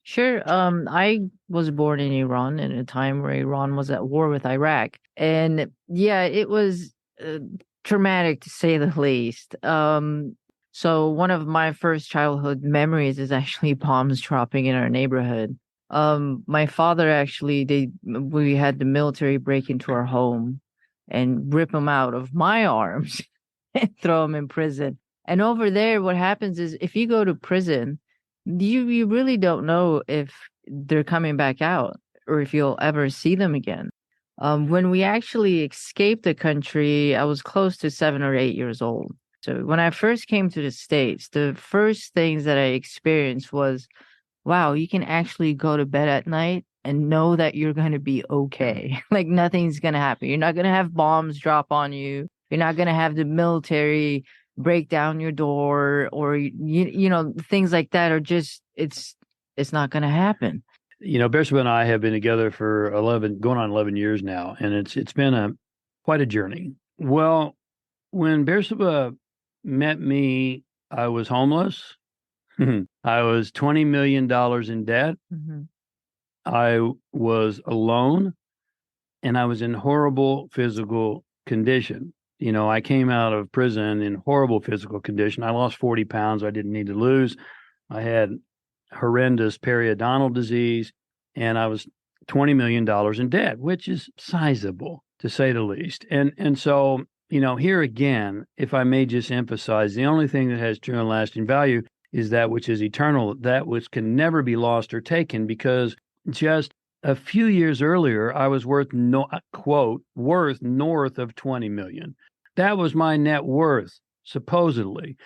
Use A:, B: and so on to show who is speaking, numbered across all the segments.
A: Sure. I was born in Iran in a time where Iran was at war with Iraq. And yeah, it was traumatic to say the least. So one of my first childhood memories is actually bombs dropping in our neighborhood. My father actually, we had the military break into our home and rip him out of my arms and throw him in prison. And over there, what happens is if you go to prison, you really don't know if they're coming back out or if you'll ever see them again. When we actually escaped the country, I was close to 7 or 8 years old. So when I first came to the States, the first things that I experienced was, wow, you can actually go to bed at night and know that you're going to be okay. Like nothing's going to happen. You're not going to have bombs drop on you. You're not going to have the military break down your door or things like that are just it's not going to happen.
B: Bersabeh and I have been together for 11, going on 11 years now, and it's been quite a journey. Well, when Bersabeh met me, I was homeless. I was $20 million in debt.
A: Mm-hmm.
B: I was alone, and I was in horrible physical condition. I came out of prison in horrible physical condition. I lost 40 pounds I didn't need to lose. I had horrendous periodontal disease, and I was $20 million in debt, which is sizable to say the least. And so, here again, if I may just emphasize, the only thing that has true and lasting value is that which is eternal, that which can never be lost or taken, because just a few years earlier, I was worth worth north of 20 million. That was my net worth, supposedly.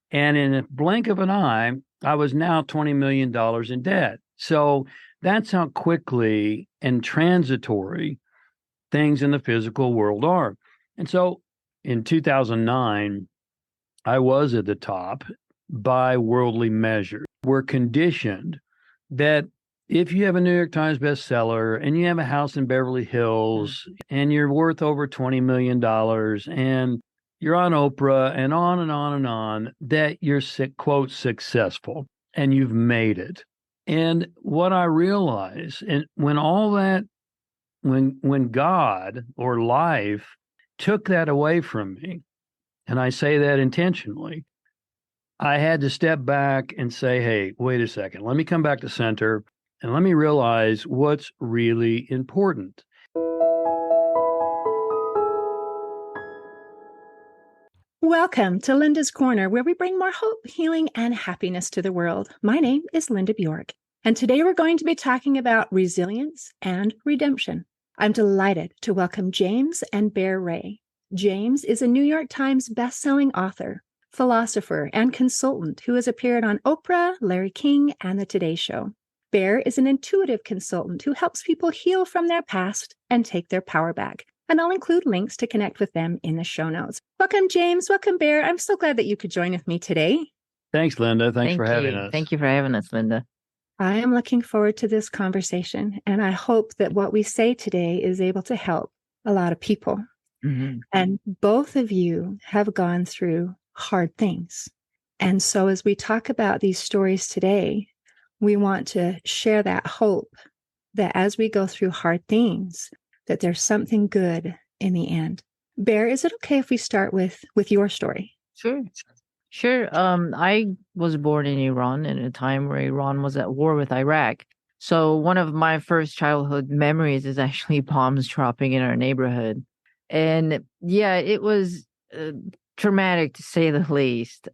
B: And in a blink of an eye, I was now $20 million in debt. So that's how quickly and transitory things in the physical world are. And so in 2009, I was at the top by worldly measure. We're conditioned that if you have a New York Times bestseller and you have a house in Beverly Hills and you're worth over $20 million and you're on Oprah and on and on and on, that you're, quote, successful and you've made it. And what I realize, and when all that, when God or life took that away from me, and I say that intentionally, I had to step back and say, hey, wait a second, let me come back to center and let me realize what's really important.
C: Welcome to Linda's Corner, where we bring more hope, healing, and happiness to the world. My name is Linda Bjork, and today we're going to be talking about resilience and redemption. I'm delighted to welcome James and Bear Ray. James is a New York Times bestselling author, philosopher, and consultant who has appeared on Oprah, Larry King, and The Today Show. Bear is an intuitive consultant who helps people heal from their past and take their power back. And I'll include links to connect with them in the show notes. Welcome, James. Welcome, Bear. I'm so glad that you could join with me today.
B: Thanks, Linda. Thanks for having us.
A: Thank you for having us, Linda.
C: I am looking forward to this conversation, and I hope that what we say today is able to help a lot of people.
A: Mm-hmm.
C: And both of you have gone through hard things. And so as we talk about these stories today, we want to share that hope that as we go through hard things, that there's something good in the end. Bear, is it okay if we start with your story?
A: Sure. I was born in Iran in a time where Iran was at war with Iraq. So one of my first childhood memories is actually bombs dropping in our neighborhood. And yeah, it was traumatic to say the least.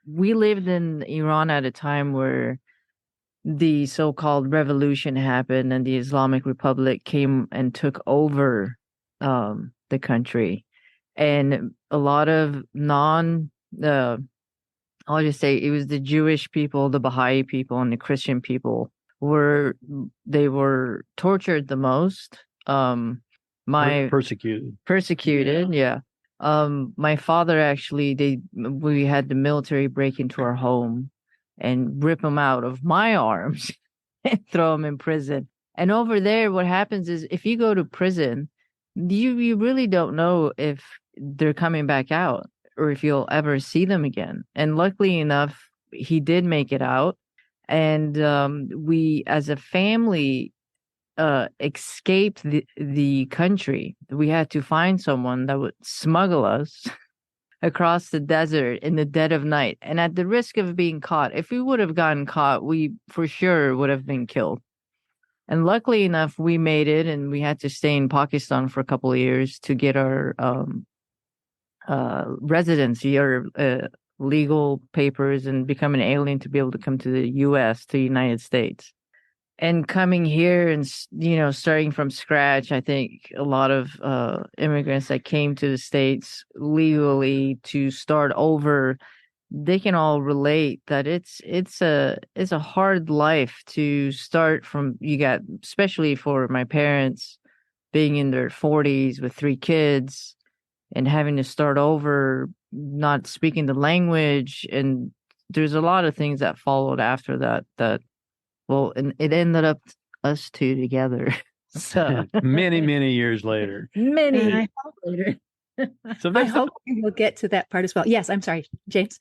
A: We lived in Iran at a time where the so-called revolution happened and the Islamic Republic came and took over the country. And a lot of I'll just say it was the Jewish people, the Baha'i people, and the Christian people were tortured the most. Persecuted, yeah. My father actually, we had the military break into our home and rip him out of my arms and throw him in prison. And over there, what happens is if you go to prison, you really don't know if they're coming back out or if you'll ever see them again. And luckily enough, he did make it out. And we, as a family, escaped the country. We had to find someone that would smuggle us across the desert in the dead of night. And at the risk of being caught, if we would have gotten caught, we for sure would have been killed. And luckily enough, we made it, and we had to stay in Pakistan for a couple of years to get our residency or legal papers and become an alien to be able to come to the U.S., to the United States. And coming here and, starting from scratch, I think a lot of immigrants that came to the States legally to start over, they can all relate that it's a hard life to start from. You got, especially for my parents being in their 40s with 3 kids and having to start over, not speaking the language, and there's a lot of things that followed after that. Well, and it ended up us two together. So
B: many years later.
C: Many
A: later.
B: So
C: I hope we will get to that part as well. Yes, I'm sorry, James.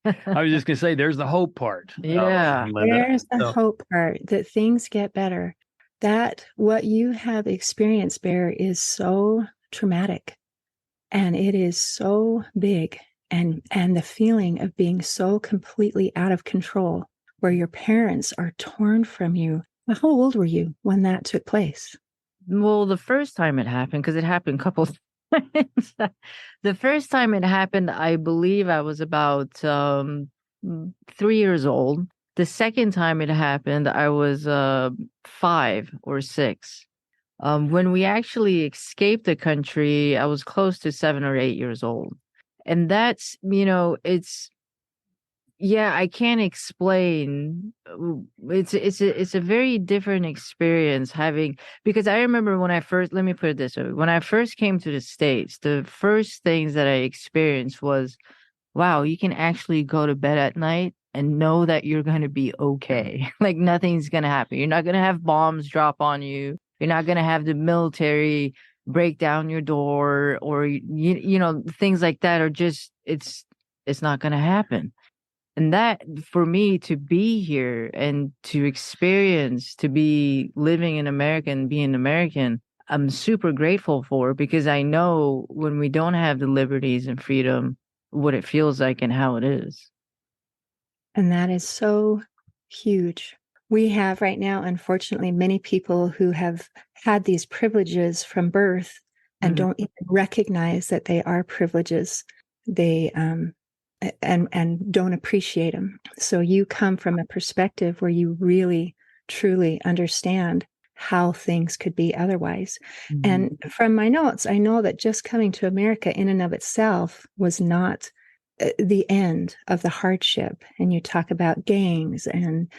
B: I was just going to say, there's the hope part.
A: Yeah.
C: There's the hope part, that things get better. That what you have experienced, Bear, is so traumatic, and it is so big, and the feeling of being so completely out of control, where your parents are torn from you. How old were you when that took place?
A: Well, the first time it happened, because it happened a couple times. The first time it happened, I believe I was about 3 years old. The second time it happened, I was 5 or 6. When we actually escaped the country, I was close to 7 or 8 years old. And that's, I can't explain. It's a very different experience having, because I remember when I first, let me put it this way, when I first came to the States, the first things that I experienced was, wow, you can actually go to bed at night and know that you're going to be okay. Like nothing's going to happen. You're not going to have bombs drop on you. You're not going to have the military break down your door, or things like that are just, it's not going to happen. And that, for me to be here and to experience, to be living in America and being American, I'm super grateful for, because I know when we don't have the liberties and freedom, what it feels like and how it is.
C: And that is so huge. We have right now, unfortunately, many people who have had these privileges from birth and don't even recognize that they are privileges. They and don't appreciate them. So you come from a perspective where you really, truly understand how things could be otherwise. And from my notes, I know that just coming to America in and of itself was not the end of the hardship. And you talk about gangs and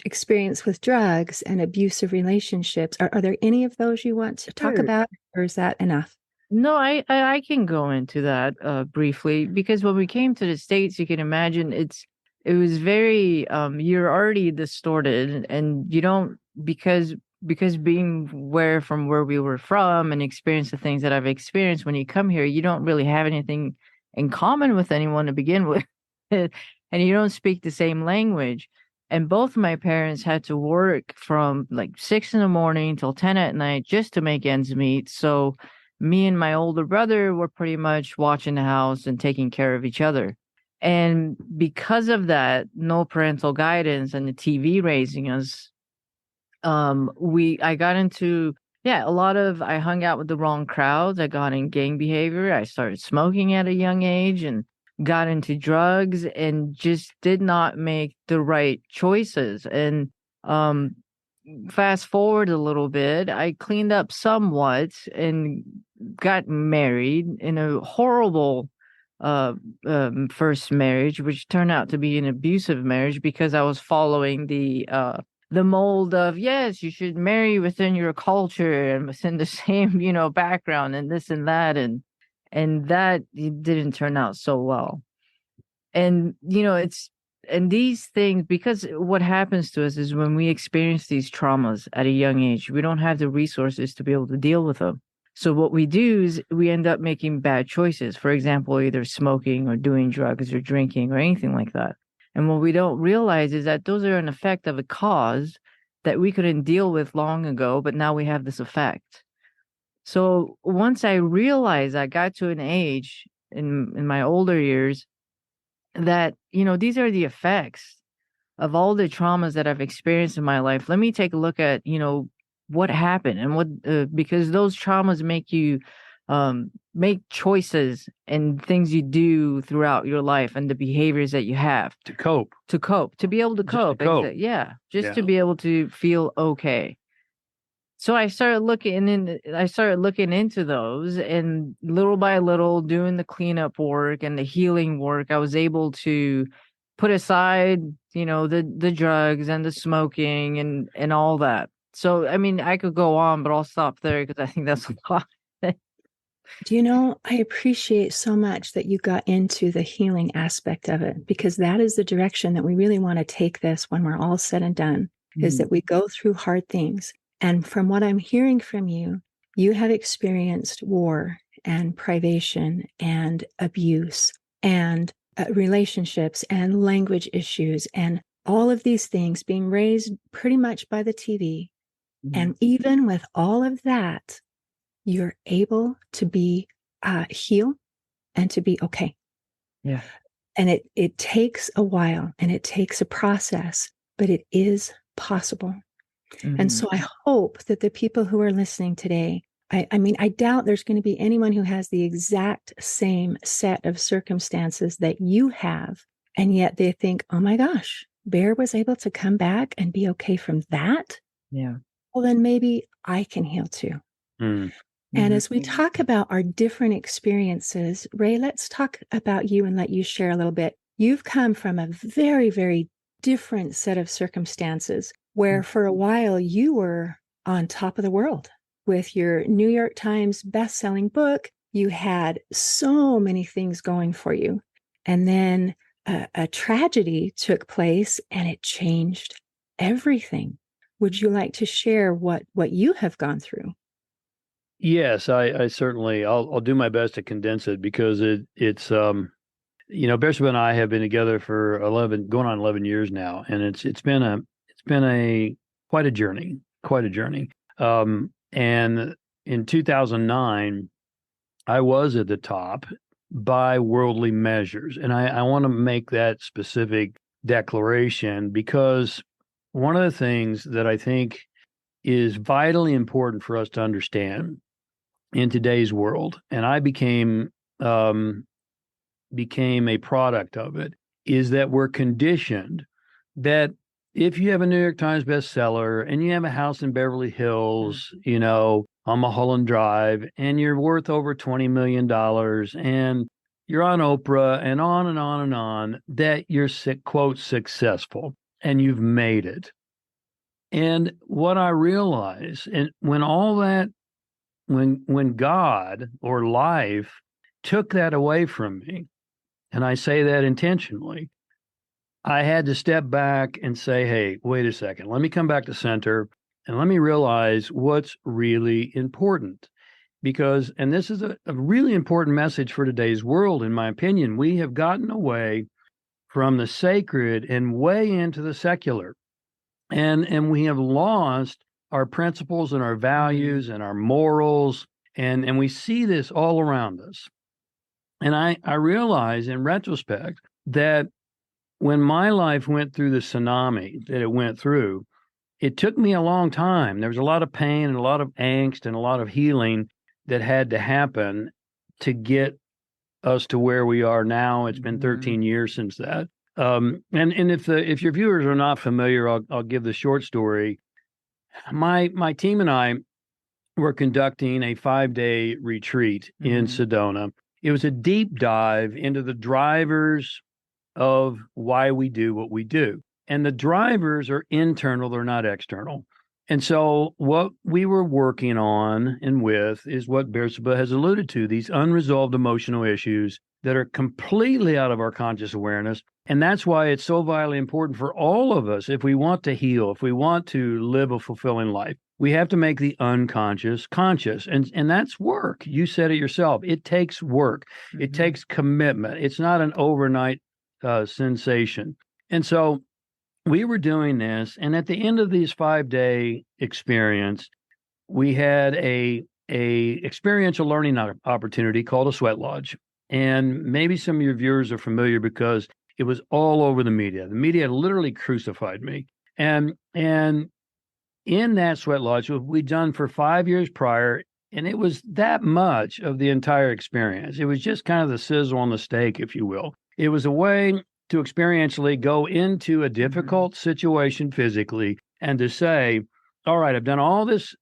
C: experience with drugs and abusive relationships. Are there any of those you want to talk about, or is that enough?
A: No, I can go into that briefly, because when we came to the States, you can imagine it was very you're already distorted, and you don't, because being from where we were from and experience the things that I've experienced, when you come here, you don't really have anything in common with anyone to begin with. And you don't speak the same language. And both of my parents had to work from like 6 a.m. till 10 p.m. just to make ends meet. So me and my older brother were pretty much watching the house and taking care of each other. And because of that, no parental guidance and the TV raising us, I got into, I hung out with the wrong crowds. I got in gang behavior. I started smoking at a young age and got into drugs and just did not make the right choices. And fast forward a little bit, I cleaned up somewhat and got married in a horrible first marriage, which turned out to be an abusive marriage, because I was following the mold of, yes, you should marry within your culture and within the same, background and this and that. And that didn't turn out so well. And, and these things, because what happens to us is when we experience these traumas at a young age, we don't have the resources to be able to deal with them. So what we do is we end up making bad choices. For example, either smoking or doing drugs or drinking or anything like that. And what we don't realize is that those are an effect of a cause that we couldn't deal with long ago, but now we have this effect. So once I realized, I got to an age in my older years that, these are the effects of all the traumas that I've experienced in my life. Let me take a look at, what happened and because those traumas make you make choices and things you do throughout your life and the behaviors that you have
B: to cope,
A: to be able to cope. Just to be able to feel okay. So I started looking into those, and little by little, doing the cleanup work and the healing work, I was able to put aside, the drugs and the smoking and all that. So, I mean, I could go on, but I'll stop there because I think that's a lot.
C: I appreciate so much that you got into the healing aspect of it, because that is the direction that we really want to take this when we're all said and done, is that we go through hard things. And from what I'm hearing from you, you have experienced war and privation and abuse and relationships and language issues and all of these things being raised pretty much by the TV. And even with all of that, you're able to be heal and to be okay.
A: Yeah.
C: And it takes a while and it takes a process, but it is possible. And so I hope that the people who are listening today, I mean, I doubt there's going to be anyone who has the exact same set of circumstances that you have. And yet they think, oh my gosh, Bear was able to come back and be okay from that.
A: Yeah.
C: Well, then maybe I can heal too. And as we talk about our different experiences, Ray, let's talk about you and let you share a little bit. You've come from a very, very different set of circumstances where for a while you were on top of the world with your New York Times best-selling book. You had so many things going for you. And then a tragedy took place and it changed everything. Would you like to share what you have gone through?
B: Yes, I certainly, I'll do my best to condense it, because it's Bersabeh and I have been together for going on 11 years now, and it's been quite a journey. And in 2009, I was at the top by worldly measures, and I want to make that specific declaration, because one of the things that I think is vitally important for us to understand in today's world, and I became a product of it, is that we're conditioned that if you have a New York Times bestseller and you have a house in Beverly Hills, on Mulholland Drive, and you're worth over $20 million, and you're on Oprah and on and on and on, that you're, quote, successful and you've made it. And what I realize, and when all that, when God or life took that away from me, and I say that intentionally, I had to step back and say, hey, wait a second, let me come back to center and let me realize what's really important. Because, and this is a really important message for today's world, in my opinion, we have gotten away from the sacred and way into the secular. And we have lost our principles and our values and our morals. And we see this all around us. And I realize in retrospect that when my life went through the tsunami that it went through, it took me a long time. There was a lot of pain and a lot of angst and a lot of healing that had to happen to get us to where we are now. It's been 13 years since that. And if your viewers are not familiar, I'll give the short story. My team and I were conducting a 5-day retreat in Sedona. It was a deep dive into the drivers of why we do what we do. And the drivers are internal, they're not external. And so what we were working on and with is what Bersabeh has alluded to, these unresolved emotional issues that are completely out of our conscious awareness. And that's why it's so vitally important for all of us, if we want to heal, if we want to live a fulfilling life, we have to make the unconscious conscious. And that's work. You said it yourself. It takes work. It takes commitment. It's not an overnight sensation. And so we were doing this, and at the end of these 5-day experience, we had a experiential learning opportunity called a sweat lodge. And maybe some of your viewers are familiar because it was all over the media. The media literally crucified me. And in that sweat lodge, we'd done for 5 years prior, and it was that much of the entire experience. It was just kind of the sizzle on the steak, if you will. It was a way to experientially go into a difficult situation physically and to say, all right, I've done all this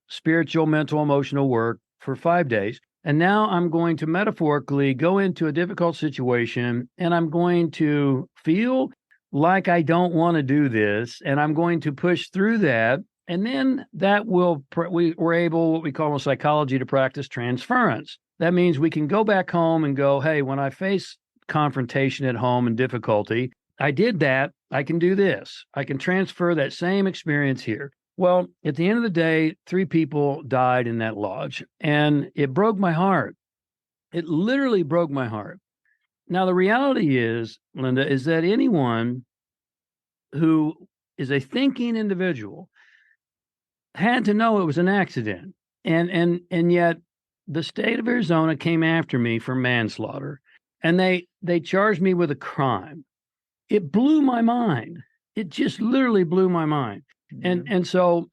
B: spiritual, mental, emotional work for 5 days. And now I'm going to metaphorically go into a difficult situation, and I'm going to feel like I don't want to do this, and I'm going to push through that. And then that we're able, what we call in psychology, to practice transference. That means we can go back home and go, hey, when I face confrontation at home and difficulty, I did that. I can do this. I can transfer that same experience here. Well, at the end of the day, 3 people died in that lodge, and it broke my heart. It literally broke my heart. Now, the reality is, Linda, is that anyone who is a thinking individual had to know it was an accident. And yet the state of Arizona came after me for manslaughter, and they charged me with a crime. It blew my mind. It just literally blew my mind. And so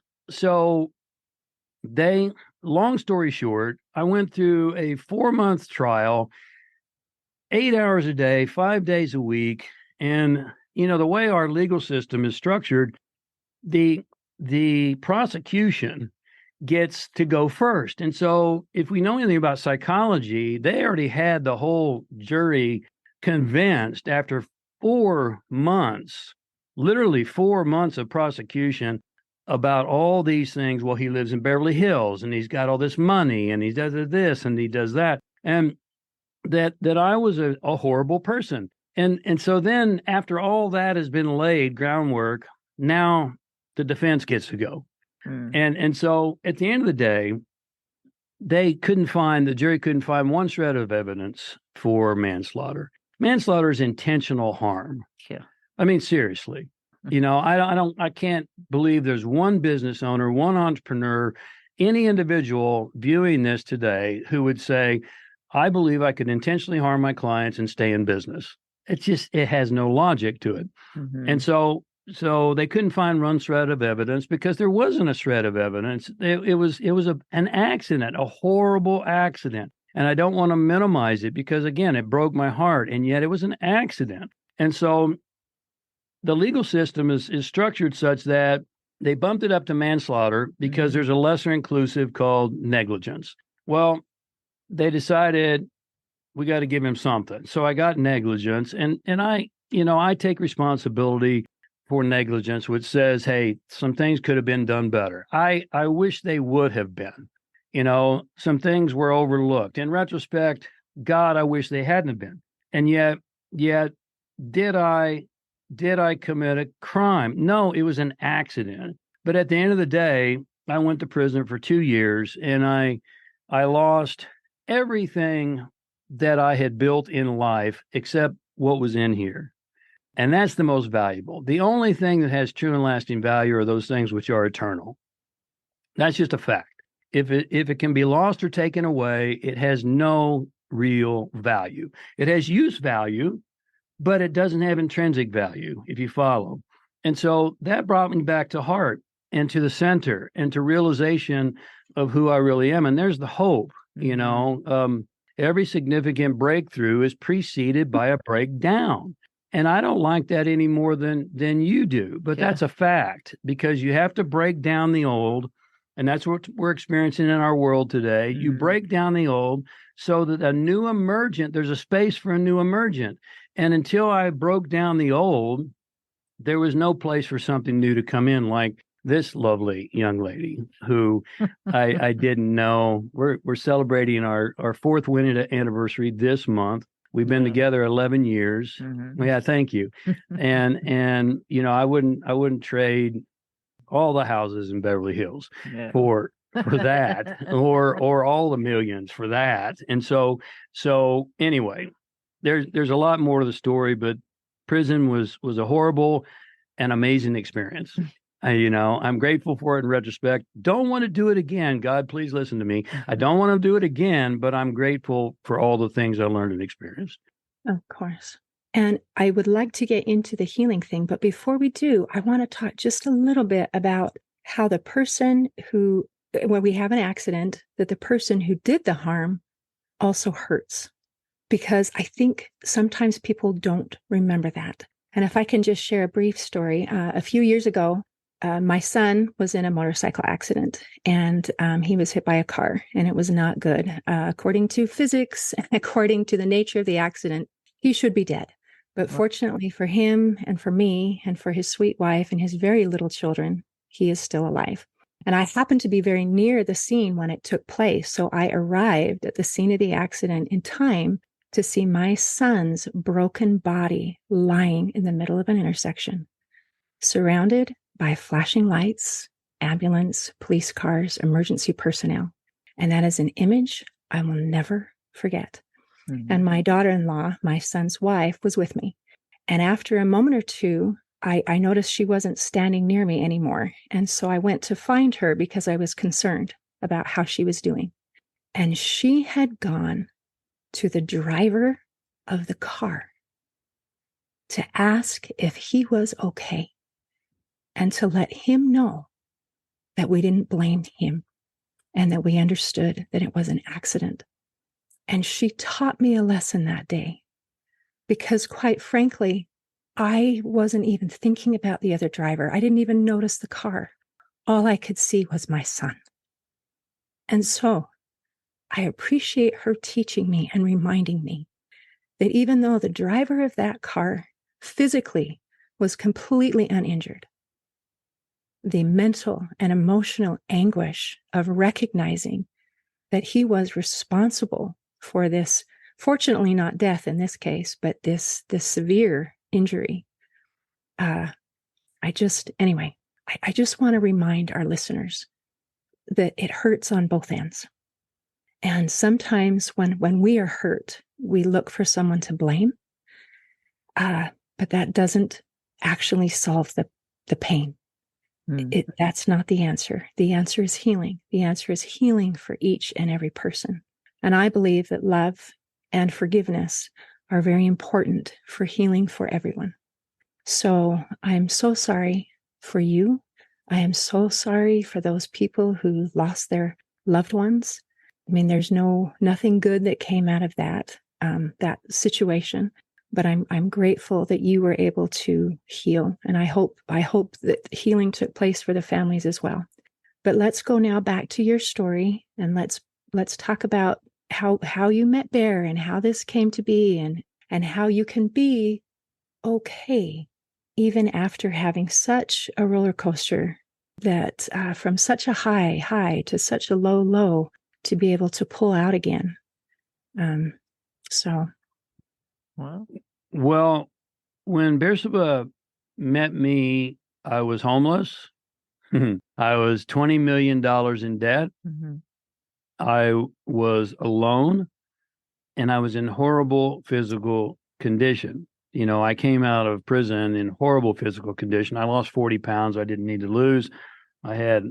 B: they, long story short, I went through a 4-month trial, 8 hours a day, 5 days a week. And, the way our legal system is structured, the prosecution gets to go first. And so if we know anything about psychology, they already had the whole jury convinced after 4 months, literally 4 months of prosecution about all these things. Well, he lives in Beverly Hills, and he's got all this money, and he does this and he does that, and that I was a horrible person. And so then after all that has been laid groundwork, now the defense gets to go. And so at the end of the day, the jury couldn't find one shred of evidence for manslaughter. Manslaughter is intentional harm.
A: Yeah.
B: I mean, seriously, I can't believe there's one business owner, one entrepreneur, any individual viewing this today who would say, I believe I could intentionally harm my clients and stay in business. It has no logic to it. And so they couldn't find one shred of evidence because there wasn't a shred of evidence. It was an accident, a horrible accident. And I don't want to minimize it because, again, it broke my heart, and yet it was an accident. And so the legal system is structured such that they bumped it up to manslaughter because there's a lesser inclusive called negligence. Well, they decided we got to give him something. So I got negligence, and I take responsibility for negligence, which says, hey, some things could have been done better. I wish they would have been. Some things were overlooked. In retrospect, God, I wish they hadn't been. And yet, did I commit a crime? No, it was an accident. But at the end of the day, I went to prison for 2 years, and I lost everything that I had built in life except what was in here. And that's the most valuable. The only thing that has true and lasting value are those things which are eternal. That's just a fact. If it can be lost or taken away, it has no real value. It has use value, but it doesn't have intrinsic value, if you follow. And so that brought me back to heart and to the center and to realization of who I really am. And there's the hope, every significant breakthrough is preceded by a breakdown. And I don't like that any more than you do, but that's a fact, because you have to break down the old. And that's what we're experiencing in our world today. You break down the old so that there's a space for a new emergent. And until I broke down the old, there was no place for something new to come in, like this lovely young lady who I didn't know. We're celebrating our 4th wedding anniversary this month. We've been together 11 years. Yeah, thank you. And I wouldn't trade all the houses in Beverly Hills for that, or all the millions for that. And so anyway, there's a lot more to the story, but prison was a horrible and amazing experience. I'm grateful for it in retrospect. Don't want to do it again. God, please listen to me. I don't want to do it again, but I'm grateful for all the things I learned and experienced.
C: Of course. And I would like to get into the healing thing, but before we do, I want to talk just a little bit about how the person who, when we have an accident, that the person who did the harm also hurts. Because I think sometimes people don't remember that. And if I can just share a brief story, a few years ago, my son was in a motorcycle accident, and he was hit by a car, and it was not good. According to physics, according to the nature of the accident, he should be dead. But fortunately for him and for me and for his sweet wife and his very little children, he is still alive. And I happened to be very near the scene when it took place. So I arrived at the scene of the accident in time to see my son's broken body lying in the middle of an intersection, surrounded by flashing lights, ambulance, police cars, emergency personnel. And that is an image I will never forget. Mm-hmm. And my daughter-in-law, my son's wife, was with me. And after a moment or two, I noticed she wasn't standing near me anymore. And so I went to find her because I was concerned about how she was doing. And she had gone to the driver of the car to ask if he was okay and to let him know that we didn't blame him and that we understood that it was an accident. And she taught me a lesson that day because, quite frankly, I wasn't even thinking about the other driver. I didn't even notice the car. All I could see was my son. And so I appreciate her teaching me and reminding me that even though the driver of that car physically was completely uninjured, the mental and emotional anguish of recognizing that he was responsible for this, fortunately not death in this case, but this severe injury. I just want to remind our listeners that it hurts on both ends. And sometimes when we are hurt, we look for someone to blame, but that doesn't actually solve the pain. That's not the answer. The answer is healing. The answer is healing for each and every person. And I believe that love and forgiveness are very important for healing for everyone. So I'm so sorry for you. I am so sorry for those people who lost their loved ones. I mean, there's nothing good that came out of that situation. But I'm grateful that you were able to heal, and I hope that healing took place for the families as well. But let's go now back to your story, and let's talk about how you met Bear and how this came to be, and how you can be okay even after having such a roller coaster that from such a high to such a low to be able to pull out again.
B: Well, when Bersabeh met me, I was homeless. I was $20 million in debt. Mm-hmm. I was alone, and I was in horrible physical condition. I came out of prison in horrible physical condition. I lost 40 pounds I didn't need to lose. I had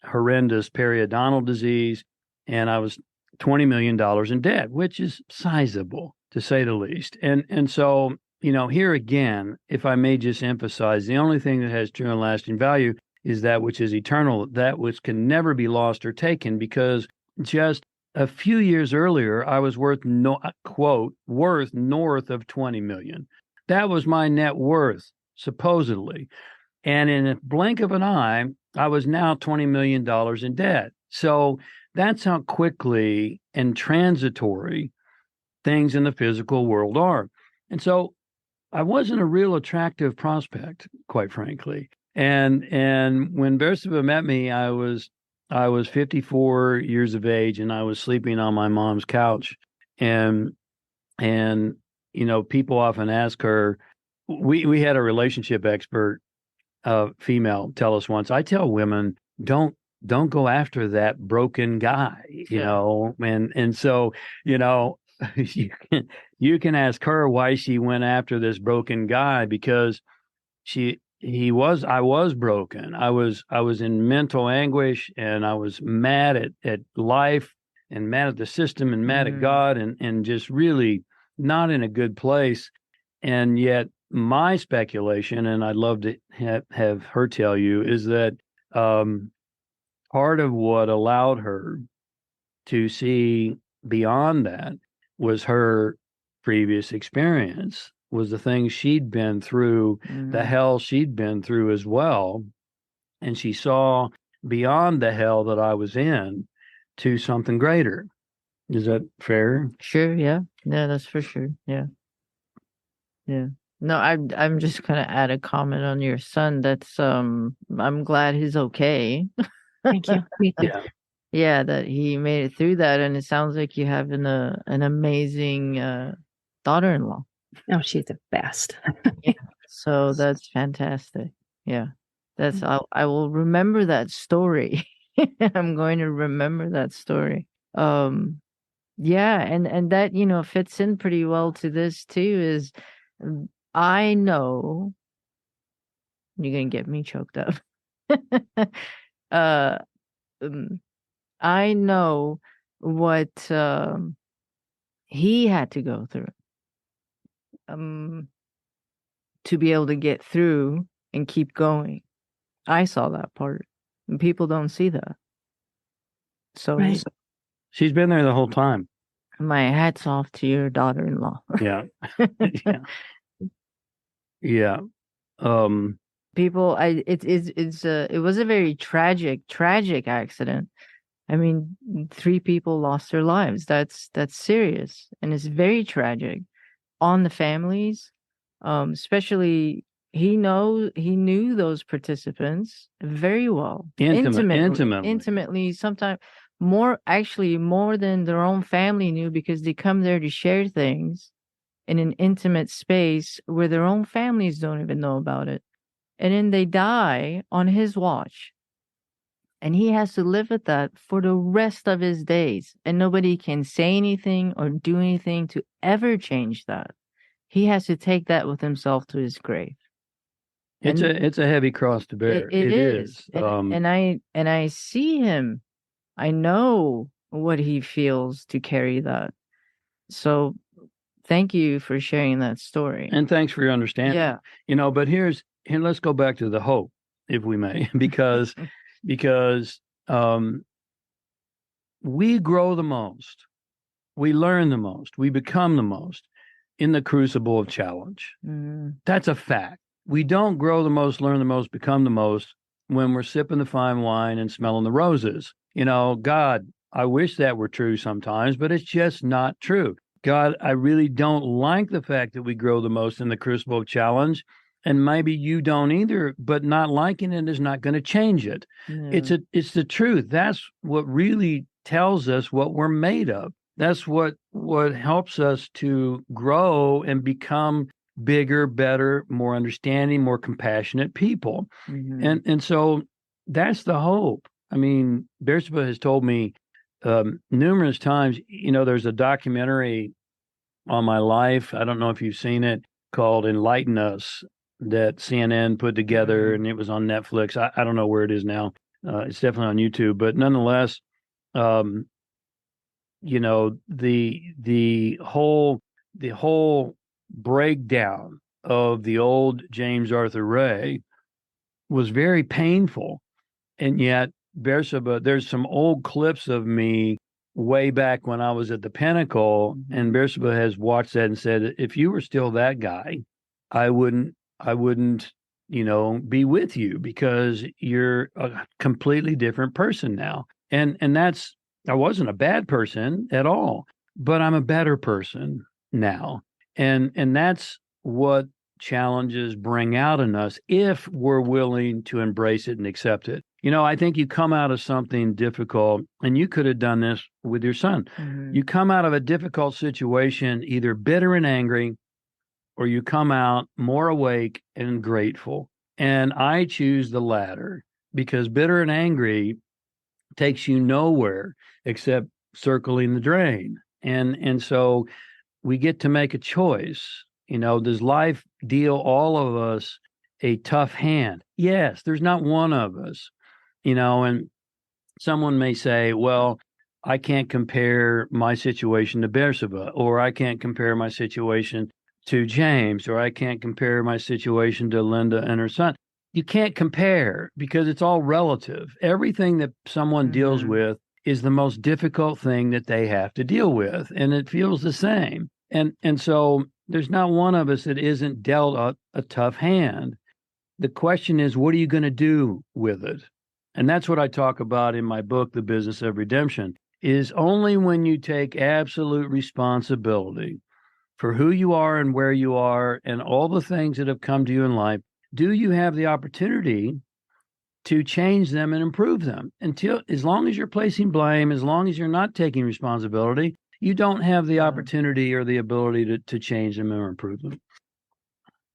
B: horrendous periodontal disease, and I was $20 million in debt, which is sizable, to say the least. And so, here again, if I may just emphasize, the only thing that has true and lasting value is that which is eternal, that which can never be lost or taken, because just a few years earlier, I was worth north of 20 million. That was my net worth, supposedly. And in a blink of an eye, I was now $20 million in debt. So that's how quickly and transitory things in the physical world are. And so I wasn't a real attractive prospect, quite frankly. And when Bersabeh met me, I was 54 years of age, and I was sleeping on my mom's couch. And people often ask her, we had a relationship expert, female, tell us once, I tell women, don't go after that broken guy, and so, you can ask her why she went after this broken guy, because I was broken. I was in mental anguish, and I was mad at life, and mad at the system, and mad at God, and just really not in a good place. And yet my speculation, and I'd love to have her tell you, is that part of what allowed her to see beyond that was her previous experience, was the things she'd been through, the hell she'd been through as well. And she saw beyond the hell that I was in to something greater. Is that fair?
A: Sure, yeah. Yeah, that's for sure. Yeah. Yeah. No, I'm just gonna add a comment on your son. That's I'm glad he's okay.
C: Thank you. Me too.
B: Yeah.
A: Yeah, that he made it through that, and it sounds like you have an amazing daughter-in-law.
C: Oh, she's the best.
A: Yeah. So that's fantastic. Yeah. I will remember that story. I'm going to remember that story. Yeah, and that, fits in pretty well to this too, is I know you're gonna get me choked up. uh I know what he had to go through to be able to get through and keep going. I saw that part, and people don't see that. So,
C: Right.
B: She's been there the whole time.
A: my hat's off to your daughter-in-law.
B: Yeah. Yeah. Yeah.
A: People, it was a very tragic accident. I mean, 3 people lost their lives. That's serious, and it's very tragic on the families. Especially he knew those participants very well, intimately. Sometimes more than their own family knew, because they come there to share things in an intimate space where their own families don't even know about it, and then they die on his watch. And he has to live with that for the rest of his days. And nobody can say anything or do anything to ever change that. He has to take that with himself to his grave.
B: It's a heavy cross to bear.
A: It is. And I see him. I know what he feels to carry that. So thank you for sharing that story.
B: And thanks for your understanding.
A: Yeah.
B: But here, let's go back to the hope, if we may, because we grow the most, we learn the most, we become the most in the crucible of challenge. That's a fact. We don't grow the most, learn the most, become the most when we're sipping the fine wine and smelling the roses. God, I wish that were true sometimes, but it's just not true. God, I really don't like the fact that we grow the most in the crucible of challenge. And maybe you don't either, but not liking it is not going to change it. Yeah. It's the truth. That's what really tells us what we're made of. That's what helps us to grow and become bigger, better, more understanding, more compassionate people. And so that's the hope. I mean, Bersabeh has told me numerous times, there's a documentary on my life. I don't know if you've seen it, called Enlighten Us, that CNN put together, and it was on Netflix. I don't know where it is now. It's definitely on YouTube, but nonetheless, the whole breakdown of the old James Arthur Ray was very painful. And yet, Bersabeh, there's some old clips of me way back when I was at the pinnacle, and Bersabeh has watched that and said, if you were still that guy, I wouldn't, be with you, because you're a completely different person now. And I wasn't a bad person at all, but I'm a better person now. And that's what challenges bring out in us if we're willing to embrace it and accept it. I think you come out of something difficult, and you could have done this with your son. You come out of a difficult situation either bitter and angry, or you come out more awake and grateful. And I choose the latter, because bitter and angry takes you nowhere except circling the drain. And so we get to make a choice. Does life deal all of us a tough hand? Yes, there's not one of us, and someone may say, well, I can't compare my situation to Bersabeh, or I can't compare my situation to James, or I can't compare my situation to Linda and her son. You can't compare because it's all relative. Everything that someone deals with is the most difficult thing that they have to deal with, and it feels the same. And so there's not one of us that isn't dealt a tough hand. The question is, what are you going to do with it? And that's what I talk about in my book, The Business of Redemption, is only when you take absolute responsibility for who you are and where you are and all the things that have come to you in life, do you have the opportunity to change them and improve them. As long as you're placing blame, as long as you're not taking responsibility, you don't have the opportunity or the ability to change them or improve them.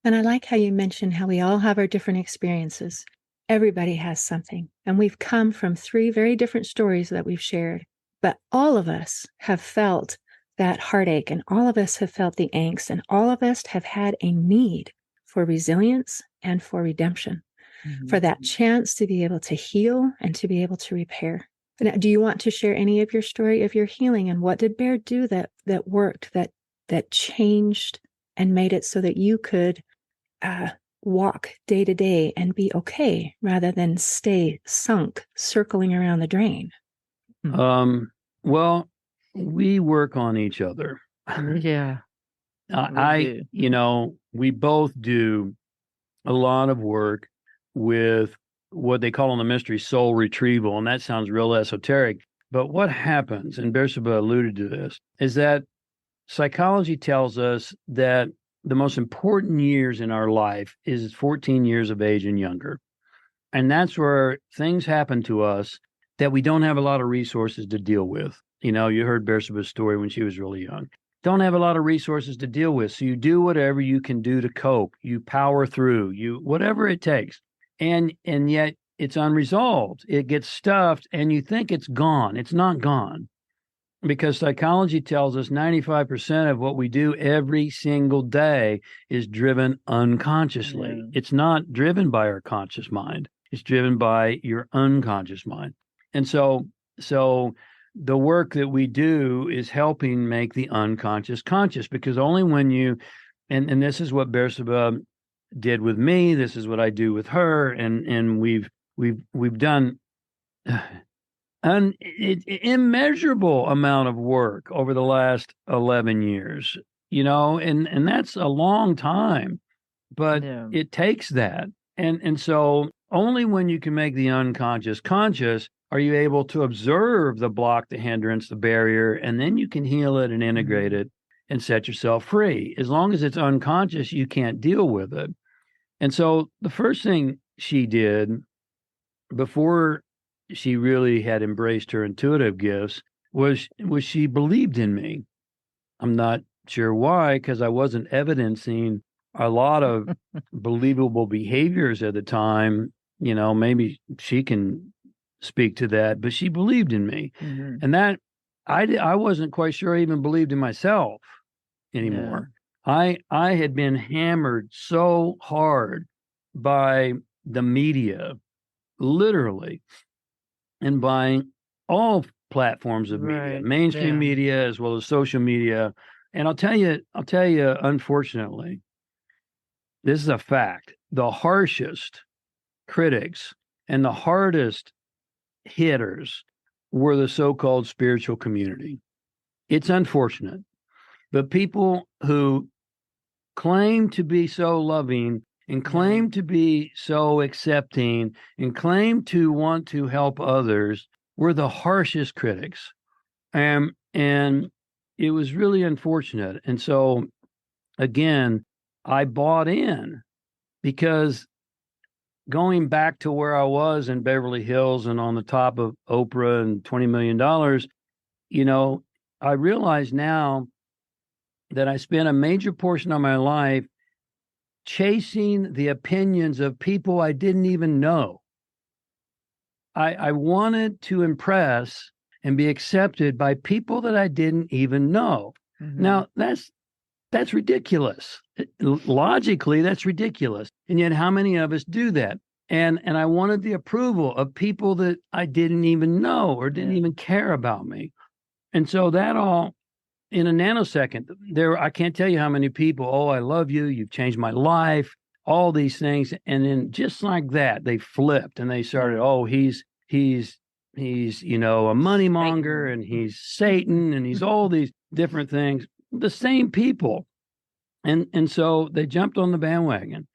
C: And I like how you mentioned how we all have our different experiences. Everybody has something. And we've come from 3 very different stories that we've shared. But all of us have felt that heartache, and all of us have felt the angst, and all of us have had a need for resilience and for redemption, for that chance to be able to heal and to be able to repair. Now, do you want to share any of your story of your healing, and what did Bear do that worked, that changed and made it so that you could walk day to day and be okay rather than stay sunk, circling around the drain?
B: Well, we work on each other.
A: Yeah.
B: We both do a lot of work with what they call in the mystery soul retrieval. And that sounds real esoteric. But what happens, and Bersabeh alluded to this, is that psychology tells us that the most important years in our life is 14 years of age and younger. And that's where things happen to us that we don't have a lot of resources to deal with. You heard Bersabeh's story when she was really young. Don't have a lot of resources to deal with. So you do whatever you can do to cope. You power through, whatever it takes. And yet it's unresolved. It gets stuffed and you think it's gone. It's not gone. Because psychology tells us 95% of what we do every single day is driven unconsciously. Yeah. It's not driven by our conscious mind. It's driven by your unconscious mind. And so the work that we do is helping make the unconscious conscious, because only when you, and this is what Bersabeh did with me, this is what I do with her, and we've done an immeasurable amount of work over the last 11 years, and that's a long time, but it takes that. And so only when you can make the unconscious conscious are you able to observe the block, the hindrance, the barrier, and then you can heal it and integrate it and set yourself free. As long as it's unconscious, you can't deal with it. And so the first thing she did before she really had embraced her intuitive gifts was she believed in me. I'm not sure why, because I wasn't evidencing a lot of believable behaviors at the time. Maybe she can speak to that, but she believed in me. And that I wasn't quite sure I even believed in myself anymore. I had been hammered so hard by the media, literally, and by all platforms of media, mainstream media as well as social media. And I'll tell you, unfortunately, this is a fact. The harshest critics and the hardest hitters were the so-called spiritual community. It's unfortunate, but people who claim to be so loving and claim to be so accepting and claim to want to help others were the harshest critics. And it was really unfortunate. And so, again, I bought in, because going back to where I was in Beverly Hills and on the top of Oprah and $20 million, I realize now that I spent a major portion of my life chasing the opinions of people I didn't even know. I wanted to impress and be accepted by people that I didn't even know.
A: Mhm.
B: Now, that's ridiculous. Logically, that's ridiculous. And yet, how many of us do that? And I wanted the approval of people that I didn't even know or didn't even care about me. And so that all in a nanosecond, I can't tell you how many people, oh, I love you, you've changed my life, all these things. And then just like that, they flipped and they started, oh, he's a money monger, and he's Satan, and he's all these different things. The same people. And so they jumped on the bandwagon.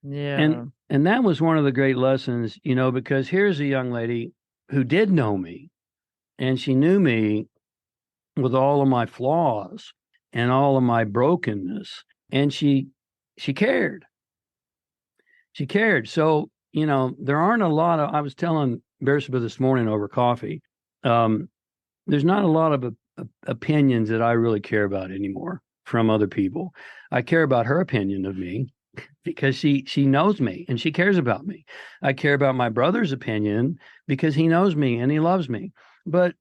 A: Yeah.
B: And that was one of the great lessons, because here's a young lady who did know me, and she knew me with all of my flaws and all of my brokenness, and she cared. She cared. So, there aren't a lot of, I was telling Bersabeh this morning over coffee, there's not a lot of opinions that I really care about anymore from other people. I care about her opinion of me because she knows me and she cares about me. I care about my brother's opinion because he knows me and he loves me. But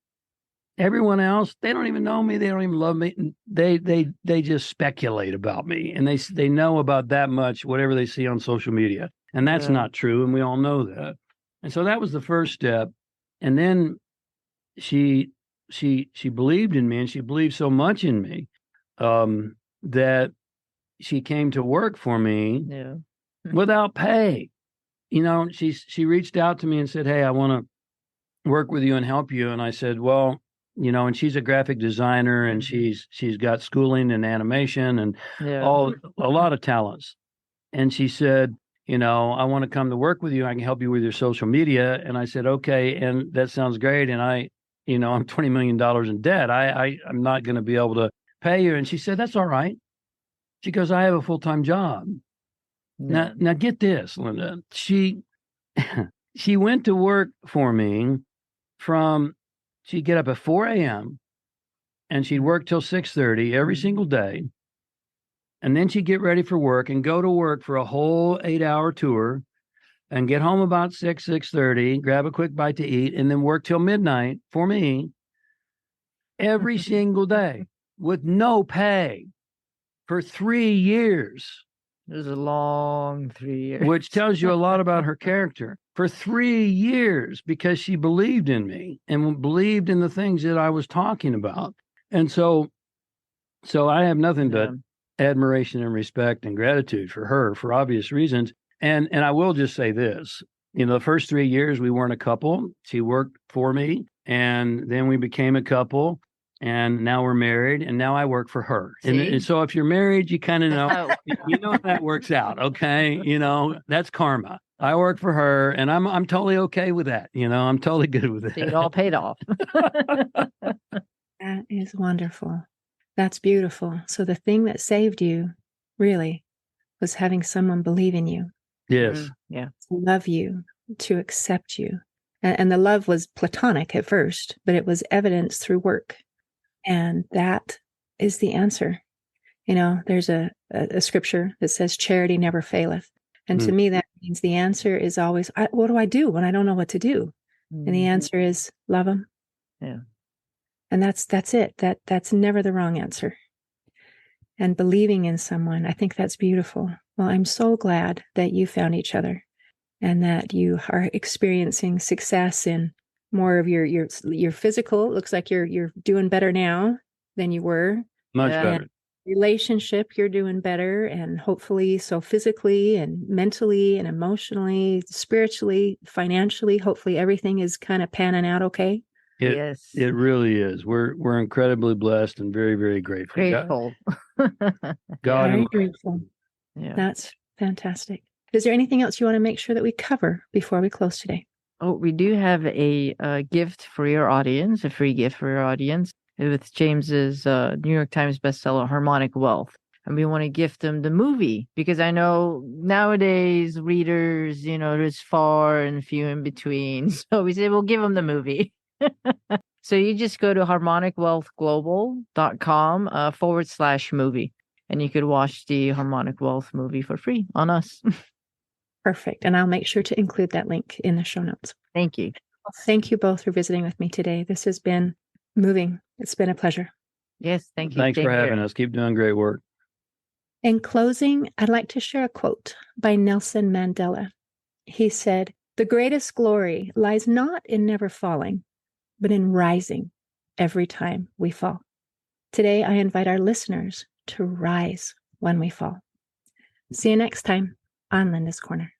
B: everyone else, they don't even know me. They don't even love me. They just speculate about me, and they know about that much, whatever they see on social media. And that's not true. And we all know that. And so that was the first step. And then she believed in me, and she believed so much in me, that she came to work for me without pay. She reached out to me and said, hey, I want to work with you and help you. And I said, well, and she's a graphic designer, and she's got schooling in animation and a lot of talents. And she said, I want to come to work with you. I can help you with your social media. And I said, okay. And that sounds great. And I'm $20 million in debt. I'm not going to be able to pay you. And she said, that's all right. She goes, I have a full-time job. Now get this, Linda. She went to work for me she'd get up at 4 a.m. and she'd work till 6:30 every single day. And then she'd get ready for work and go to work for a whole 8-hour tour and get home about 6:30, grab a quick bite to eat, and then work till midnight for me every single day with no pay for 3 years.
A: It was a long 3 years.
B: Which tells you a lot about her character. For 3 years, because she believed in me and believed in the things that I was talking about. And so I have nothing but admiration and respect and gratitude for her for obvious reasons. And I will just say this, the first 3 years we weren't a couple. She worked for me, and then we became a couple. And now we're married, and now I work for her. And so if you're married, you kind of know, how that works out. Okay. That's karma. I work for her, and I'm totally okay with that. I'm totally good with it.
A: It all paid off.
C: That is wonderful. That's beautiful. So the thing that saved you really was having someone believe in you.
B: Yes.
A: Yeah.
C: To love you, to accept you. And the love was platonic at first, but it was evidenced through work. And that is the answer. There's a scripture that says charity never faileth. And to me, that means the answer is always, what do I do when I don't know what to do? And the answer is love them.
A: Yeah.
C: And that's it. That's never the wrong answer. And believing in someone, I think that's beautiful. Well, I'm so glad that you found each other and that you are experiencing success in more of your physical. It looks like you're doing better now than you were.
B: Much better.
C: Relationship, you're doing better, and hopefully so physically and mentally and emotionally, spiritually, financially, hopefully everything is kind of panning out okay.
A: Yes.
B: It really is. We're incredibly blessed and very, very grateful.
A: Grateful.
B: God
C: Very grateful.
A: Yeah.
C: That's fantastic. Is there anything else you want to make sure that we cover before we close today?
A: Oh, we do have a gift for your audience, a free gift for your audience with James's New York Times bestseller, Harmonic Wealth. And we want to gift them the movie because I know nowadays readers, there's far and few in between. So we say we'll give them the movie. So you just go to harmonicwealthglobal.com /movie, and you could watch the Harmonic Wealth movie for free on us.
C: Perfect. And I'll make sure to include that link in the show notes.
A: Thank you.
C: Well, thank you both for visiting with me today. This has been moving. It's been a pleasure.
A: Yes, thank you.
B: Thanks for
A: Same
B: having
A: here.
B: us. Keep doing great work.
C: In closing, I'd like to share a quote by Nelson Mandela. He said, "The greatest glory lies not in never falling, but in rising every time we fall." Today, I invite our listeners to rise when we fall. See you next time on Linda's Corner.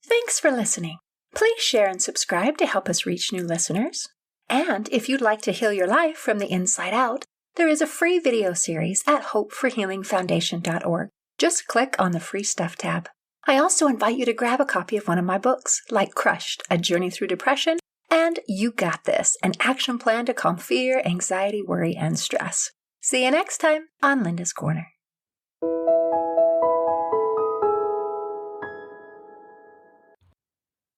C: Thanks for listening. Please share and subscribe to help us reach new listeners. And if you'd like to heal your life from the inside out, there is a free video series at hopeforhealingfoundation.org. Just click on the free stuff tab. I also invite you to grab a copy of one of my books, like Crushed, A Journey Through Depression, and You Got This, an action plan to calm fear, anxiety, worry, and stress. See you next time on Linda's Corner.